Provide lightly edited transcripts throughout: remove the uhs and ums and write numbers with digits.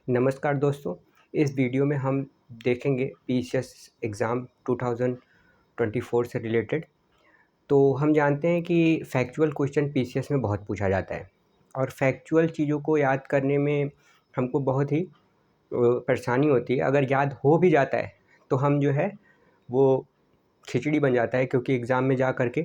नमस्कार दोस्तों, इस वीडियो में हम देखेंगे पीसीएस एग्ज़ाम 2024 से रिलेटेड। तो हम जानते हैं कि फैक्चुअल क्वेश्चन पीसीएस में बहुत पूछा जाता है और फैक्चुअल चीज़ों को याद करने में हमको बहुत ही परेशानी होती है। अगर याद हो भी जाता है तो हम जो है वो खिचड़ी बन जाता है, क्योंकि एग्ज़ाम में जा कर के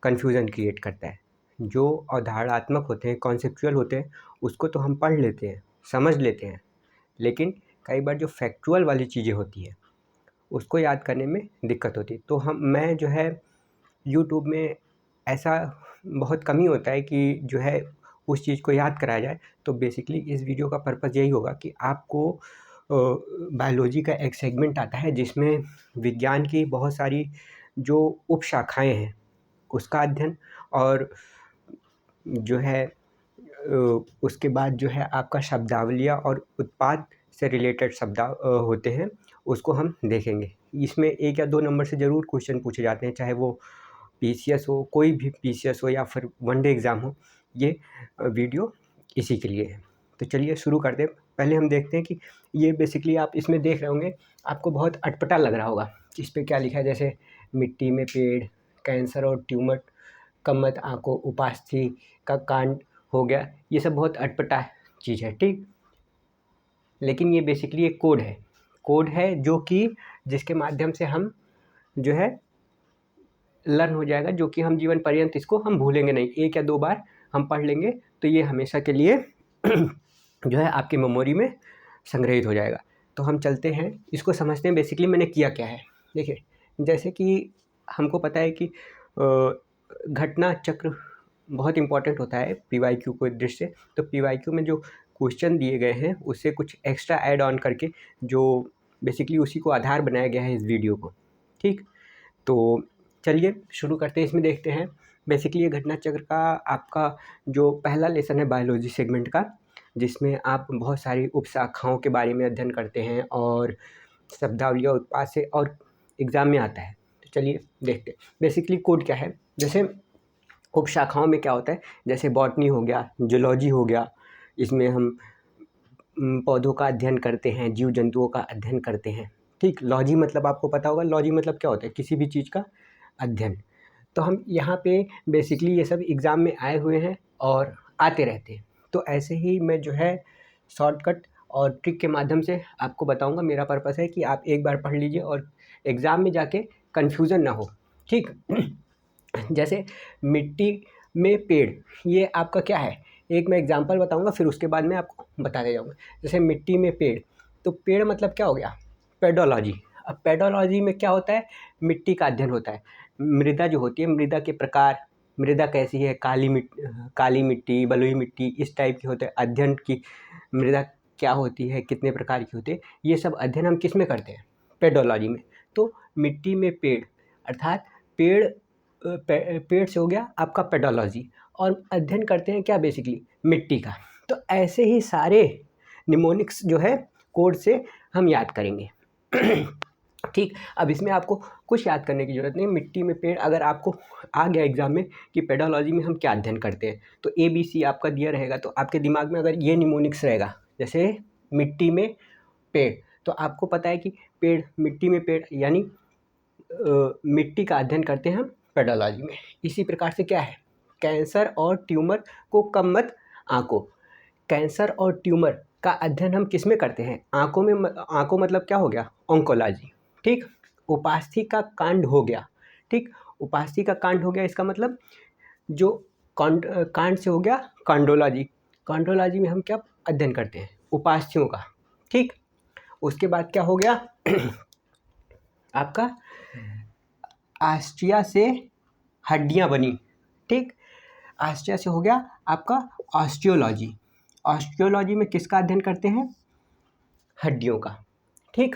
कन्फ्यूज़न क्रिएट करता है। जो अवधारणात्मक होते हैं, कॉन्सेप्चुअल होते हैं, उसको तो हम पढ़ लेते हैं, समझ लेते हैं, लेकिन कई बार जो फैक्चुअल वाली चीज़ें होती हैं उसको याद करने में दिक्कत होती है। तो मैं जो है यूट्यूब में ऐसा बहुत कम ही होता है कि जो है उस चीज़ को याद कराया जाए। तो बेसिकली इस वीडियो का पर्पज़ यही होगा कि आपको बायोलॉजी का एक सेगमेंट आता है जिसमें विज्ञान की बहुत सारी जो उपशाखाएं हैं उसका अध्ययन, और जो है उसके बाद जो है आपका शब्दावलियाँ और उत्पाद से रिलेटेड होते हैं, उसको हम देखेंगे। इसमें 1 या 2 नंबर से ज़रूर क्वेश्चन पूछे जाते हैं, चाहे वो पीसीएस हो, कोई भी पीसीएस हो या फिर वनडे एग्ज़ाम हो। ये वीडियो इसी के लिए है। तो चलिए शुरू करते हैं। पहले हम देखते हैं कि ये बेसिकली आप इसमें देख रहे होंगे, आपको बहुत अटपटा लग रहा होगा कि इस पे क्या लिखा है। जैसे मिट्टी में पेड़, कैंसर और ट्यूमर, कमत आंखों, उपास्थि का कांड हो गया। ये सब बहुत अटपटा चीज़ है, ठीक। लेकिन ये बेसिकली एक कोड है जो कि जिसके माध्यम से हम जो है लर्न हो जाएगा, जो कि हम जीवन पर्यंत इसको हम भूलेंगे नहीं। 1 या 2 बार हम पढ़ लेंगे तो ये हमेशा के लिए जो है आपकी मेमोरी में संग्रहित हो जाएगा। तो हम चलते हैं, इसको समझते हैं बेसिकली मैंने किया क्या है। देखिए, जैसे कि हमको पता है कि घटना चक्र बहुत इम्पॉर्टेंट होता है पीवाईक्यू को दृष्टि से। तो पीवाईक्यू में जो क्वेश्चन दिए गए हैं उससे कुछ एक्स्ट्रा ऐड ऑन करके जो बेसिकली उसी को आधार बनाया गया है इस वीडियो को, ठीक। तो चलिए शुरू करते हैं। इसमें देखते हैं बेसिकली ये घटना चक्र का आपका जो पहला लेसन है बायोलॉजी सेगमेंट का, जिसमें आप बहुत सारी उपशाखाओं के बारे में अध्ययन करते हैं और शब्दावलियाँ उत्पाद से और एग्ज़ाम में आता है। तो चलिए देखते हैं बेसिकली कोड क्या है। जैसे उपशाखाओं में क्या होता है, जैसे बॉटनी हो गया, जूलॉजी हो गया, इसमें हम पौधों का अध्ययन करते हैं, जीव जंतुओं का अध्ययन करते हैं, ठीक। लॉजी मतलब आपको पता होगा, लॉजी मतलब क्या होता है, किसी भी चीज़ का अध्ययन। तो हम यहाँ पे बेसिकली ये सब एग्ज़ाम में आए हुए हैं और आते रहते हैं। तो ऐसे ही मैं जो है शॉर्टकट और ट्रिक के माध्यम से आपको बताऊँगा। मेरा पर्पस है कि आप एक बार पढ़ लीजिए और एग्ज़ाम में जाके कन्फ्यूज़न ना हो, ठीक। जैसे मिट्टी में पेड़, ये आपका क्या है, एक मैं एग्जांपल बताऊंगा, फिर उसके बाद मैं आपको बताते जाऊंगा। जैसे मिट्टी में पेड़, तो पेड़ मतलब क्या हो गया, पेडोलॉजी। अब पेडोलॉजी में क्या होता है, मिट्टी का अध्ययन होता है। मृदा जो होती है, मृदा के प्रकार, मृदा कैसी है, काली मिट्टी, बलुई मिट्टी, इस टाइप की होते हैं अध्ययन की। मृदा क्या होती है, कितने प्रकार की होती है, ये सब अध्ययन हम किस में करते हैं, पेडोलॉजी में। तो मिट्टी में पेड़ अर्थात पेड़ से हो गया आपका पेडोलॉजी, और अध्ययन करते हैं क्या, बेसिकली मिट्टी का। तो ऐसे ही सारे निमोनिक्स जो है कोड से हम याद करेंगे। ठीक। अब इसमें आपको कुछ याद करने की ज़रूरत नहीं। मिट्टी में पेड़ अगर आपको आ गया एग्जाम में कि पेडोलॉजी में हम क्या अध्ययन करते हैं, तो ABC आपका दिया रहेगा। तो आपके दिमाग में अगर ये निमोनिक्स रहेगा, जैसे मिट्टी में पेड़, तो आपको पता है कि पेड़, मिट्टी में पेड़ यानी मिट्टी का अध्ययन करते हैं हम पेडोलॉजी में। इसी प्रकार से क्या है, कैंसर और ट्यूमर को कम मत आंको। कैंसर और ट्यूमर का अध्ययन हम किस में करते हैं, आंखों में। आंखों मतलब क्या हो गया, ऑन्कोलॉजी, ठीक। उपास्थि का कांड हो गया, ठीक। उपास्थि का कांड हो गया, इसका मतलब जो कांड से हो गया कांडोलॉजी। कांडोलॉजी में हम क्या अध्ययन करते हैं, उपास्थियों का, ठीक। उसके बाद क्या हो गया आपका, आस्टिया से हड्डियां बनी, ठीक। आस्टिया से हो गया आपका ऑस्टियोलॉजी। ऑस्टियोलॉजी में किसका अध्ययन करते हैं, हड्डियों का, ठीक।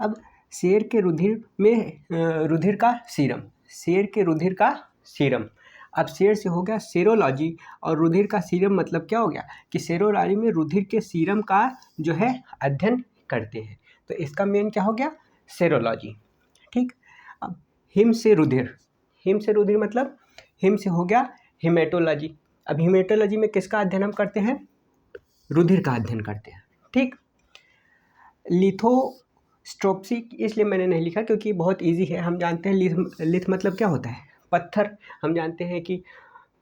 अब शेर के रुधिर में रुधिर का सीरम, शेर के रुधिर का सीरम। अब शेर से हो गया सेरोलॉजी, और रुधिर का सीरम मतलब क्या हो गया कि सेरोलॉजी में रुधिर के सीरम का जो है अध्ययन करते हैं। तो इसका मेन क्या हो गया, सेरोलॉजी, ठीक। अब हिम से रुधिर, हिम से रुधिर मतलब हिम से हो गया हेमेटोलॉजी। अब हेमेटोलॉजी में किसका अध्ययन हम करते हैं, रुधिर का अध्ययन करते हैं, ठीक। लिथोस्ट्रोप्सी इसलिए मैंने नहीं लिखा क्योंकि बहुत इजी है। हम जानते हैं लिथ मतलब क्या होता है, पत्थर। हम जानते हैं कि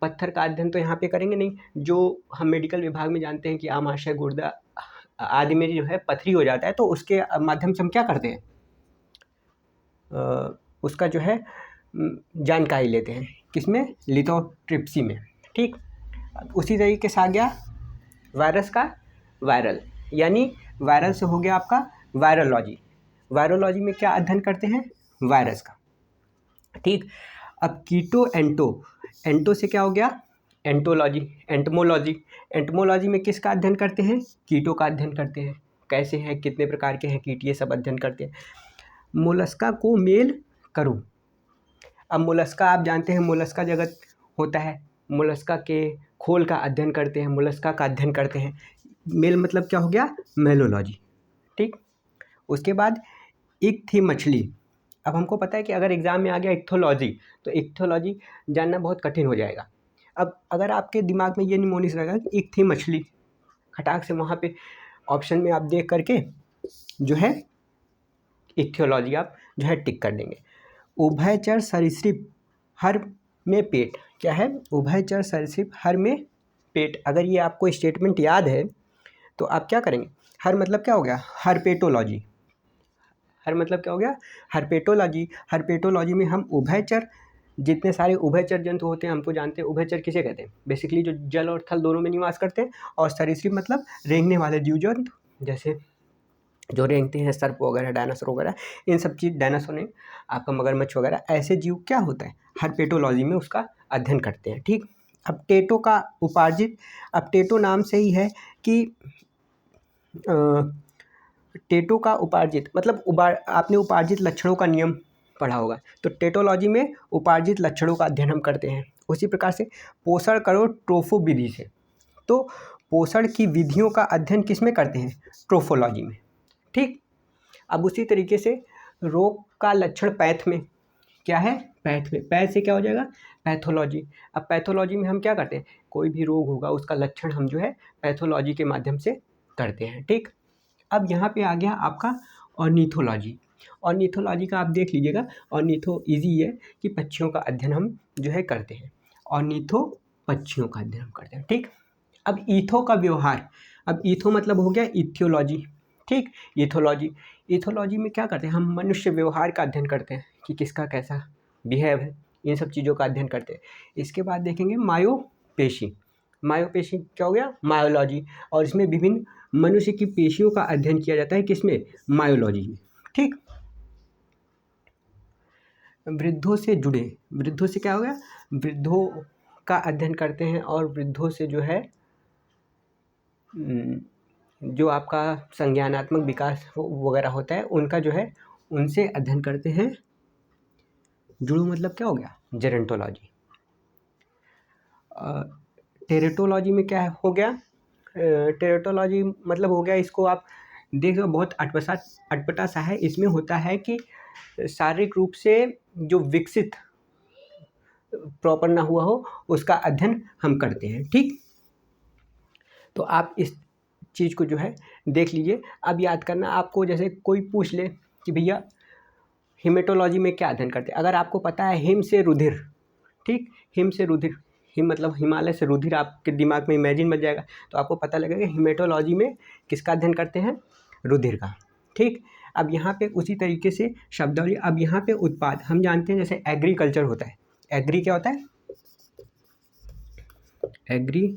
पत्थर का अध्ययन तो यहाँ पे करेंगे नहीं, जो हम मेडिकल विभाग में जानते हैं कि आमाशय, गुर्दा आदि में जो है पथरी हो जाता है, तो उसके माध्यम से हम क्या करते हैं, उसका जो है जानकारी लेते हैं, किसमें, लिथोट्रिप्सी में। ठीक। उसी तरीके से आ गया वायरस का वायरल, यानी वायरल से हो गया आपका वायरोलॉजी। वायरोलॉजी में क्या अध्ययन करते हैं, वायरस का। ठीक। अब कीटो एंटो, एंटो से क्या हो गया, एंटोलॉजी, एंटमोलॉजी। एंटमोलॉजी में किसका अध्ययन करते हैं, कीटों का अध्ययन करते हैं, कैसे हैं, कितने प्रकार के हैं कीट, ये सब अध्ययन करते हैं। मोलस्का को मेल करो। अब मोलस्का आप जानते हैं, मोलस्का जगत होता है, मोलस्का के खोल का अध्ययन करते हैं, मोलस्का का अध्ययन करते हैं। मेल मतलब क्या हो गया, मेलोलॉजी। ठीक। उसके बाद इक्थी मछली। अब हमको पता है कि अगर एग्जाम में आ गया इक्थोलॉजी, तो इक्थोलॉजी जानना बहुत कठिन हो जाएगा। अब अगर आपके दिमाग में ये निमोनिस रहेगा कि इक्थी मछली, खटाक से वहाँ पे ऑप्शन में आप देख करके जो है इक्थियोलॉजी आप जो है टिक कर देंगे। उभयचर सरीसृप हर में पेट, क्या है, उभयचर सरीसृप हर में पेट। अगर ये आपको स्टेटमेंट याद है तो आप क्या करेंगे, हर मतलब क्या हो गया, हर्पेटोलॉजी। हर मतलब क्या हो गया, हर्पेटोलॉजी। हर्पेटोलॉजी में हम उभयचर, जितने सारे उभयचर जंतु होते हैं, हमको जानते हैं उभयचर किसे कहते हैं, बेसिकली जो जल और थल दोनों में निवास करते हैं। और सरीसृप मतलब रेंगने वाले जीव जंतु, जैसे जो रेंगते हैं, सर्प वगैरह, डायनासोर वगैरह, इन सब चीज़, डायनासोर नहीं, आपका मगरमच्छ वगैरह, ऐसे जीव क्या होता है, हर्पेटोलॉजी में उसका अध्ययन करते हैं। ठीक। अब टेटो का उपार्जित, अब टेटो नाम से ही है कि टेटो का उपार्जित मतलब आपने उपार्जित लक्षणों का नियम पढ़ा होगा, तो टेटोलॉजी में उपार्जित लक्षणों का अध्ययन हम करते हैं। उसी प्रकार से पोषण करो ट्रोफो विधि से, तो पोषण की विधियों का अध्ययन किस में करते हैं, ट्रोफोलॉजी में। ठीक। अब उसी तरीके से रोग का लक्षण पैथ में, क्या है, पैथ में, पैथ से क्या हो जाएगा, पैथोलॉजी। अब पैथोलॉजी में हम क्या करते हैं, कोई भी रोग होगा उसका लक्षण हम जो है पैथोलॉजी के माध्यम से करते हैं। ठीक। अब यहाँ पे आ गया आपका ऑर्निथोलॉजी। ऑर्निथोलॉजी का आप देख लीजिएगा, ऑर्निथो इजी है कि पक्षियों का अध्ययन हम जो है करते हैं, ऑर्निथो पक्षियों का अध्ययन हम करते हैं। ठीक। अब ईथो का व्यवहार, अब ईथो मतलब हो गया इथियोलॉजी। ठीक। इथोलॉजी, इथोलॉजी में क्या करते हैं, हम मनुष्य व्यवहार का अध्ययन करते हैं कि किसका कैसा बिहेव है, इन सब चीज़ों का अध्ययन करते हैं। इसके बाद देखेंगे मायोपेशी। मायोपेशी क्या हो गया, मायोलॉजी, और इसमें विभिन्न मनुष्य की पेशियों का अध्ययन किया जाता है, किसमें, मायोलॉजी में। ठीक। वृद्धों से जुड़े, वृद्धों से क्या हो गया, वृद्धों का अध्ययन करते हैं, और वृद्धों से जो है जो आपका संज्ञानात्मक विकास वगैरह होता है उनका जो है उनसे अध्ययन करते हैं। जुड़ो मतलब क्या हो गया, जेरेंटोलॉजी। टेरेटोलॉजी में क्या हो गया, टेरेटोलॉजी मतलब हो गया, इसको आप देख लो, बहुत अटपटा सा है। इसमें होता है कि शारीरिक रूप से जो विकसित प्रॉपर ना हुआ हो उसका अध्ययन हम करते हैं। ठीक। तो आप इस चीज़ को जो है देख लीजिए। अब याद करना आपको, जैसे कोई पूछ ले कि भैया हिमेटोलॉजी में क्या अध्ययन करते हैं, अगर आपको पता है हिम से रुधिर, ठीक, हिम से रुधिर, हिम मतलब हिमालय से रुधिर आपके दिमाग में इमेजिन बन जाएगा, तो आपको पता लगेगा हिमेटोलॉजी में किसका अध्ययन करते हैं, रुधिर का। ठीक। अब यहाँ पे उसी तरीके से शब्दावली, अब यहाँ पे उत्पाद हम जानते हैं, जैसे एग्रीकल्चर होता है, एग्री क्या होता है, एग्री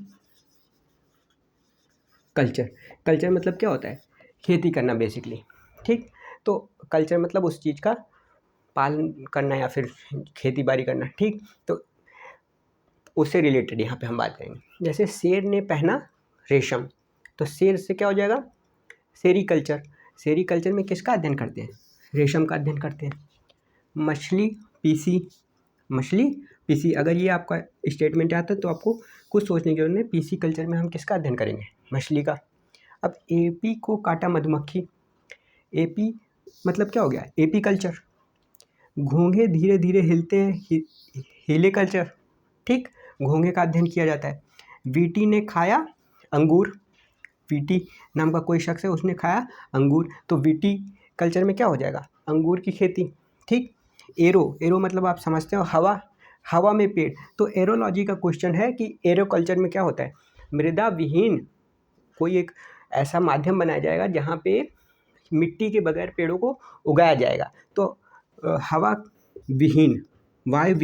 कल्चर, कल्चर मतलब क्या होता है, खेती करना बेसिकली। ठीक। तो कल्चर मतलब उस चीज़ का पालन करना या फिर खेती बाड़ी करना। ठीक। तो उससे रिलेटेड यहाँ पे हम बात करेंगे। जैसे शेर ने पहना रेशम, तो शेर से क्या हो जाएगा, सेरीकल्चर। सेरीकल्चर में किसका अध्ययन करते हैं, रेशम का अध्ययन करते हैं। मछली पीसी, मछली पीसी, अगर ये आपका स्टेटमेंट आता है तो आपको कुछ सोचने की जरूरत नहीं, पीसी कल्चर में हम किसका अध्ययन करेंगे, मछली का। अब एपी को काटा मधुमक्खी, एपी मतलब क्या हो गया, एपी कल्चर। घोंघे धीरे धीरे हिलते हैं, हिले कल्चर। ठीक। घोंघे का अध्ययन किया जाता है। वीटी ने खाया अंगूर, वीटी नाम का कोई शख्स है, उसने खाया अंगूर, तो वीटी कल्चर में क्या हो जाएगा, अंगूर की खेती। ठीक। एरो मतलब आप समझते हो हवा में पेड़, तो एरोलॉजी का क्वेश्चन है कि एरो कल्चर में क्या होता है, मृदा विहीन कोई एक ऐसा माध्यम बनाया जाएगा जहाँ पे मिट्टी के बगैर पेड़ों को उगाया जाएगा। तो हवा विहीन, वायु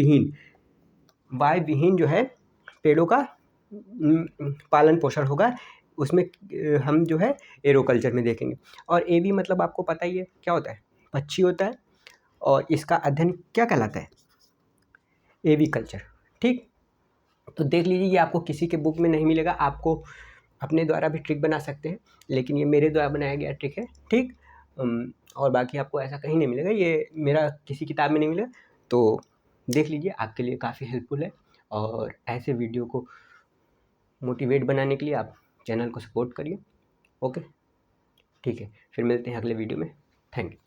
विहीन जो है पेड़ों का पालन पोषण होगा, उसमें हम जो है एरोकल्चर में देखेंगे। और एवी मतलब आपको पता ही है क्या होता है, पक्षी होता है, और इसका अध्ययन क्या कहलाता है, एवी कल्चर। ठीक। तो देख लीजिए, ये आपको किसी के बुक में नहीं मिलेगा, आपको अपने द्वारा भी ट्रिक बना सकते हैं, लेकिन ये मेरे द्वारा बनाया गया ट्रिक है। ठीक। और बाकी आपको ऐसा कहीं नहीं मिलेगा, ये मेरा किसी किताब में नहीं मिलेगा। तो देख लीजिए, आपके लिए काफ़ी हेल्पफुल है, और ऐसे वीडियो को मोटिवेट बनाने के लिए आप चैनल को सपोर्ट करिए। ओके, ठीक है, फिर मिलते हैं अगले वीडियो में। Thank you.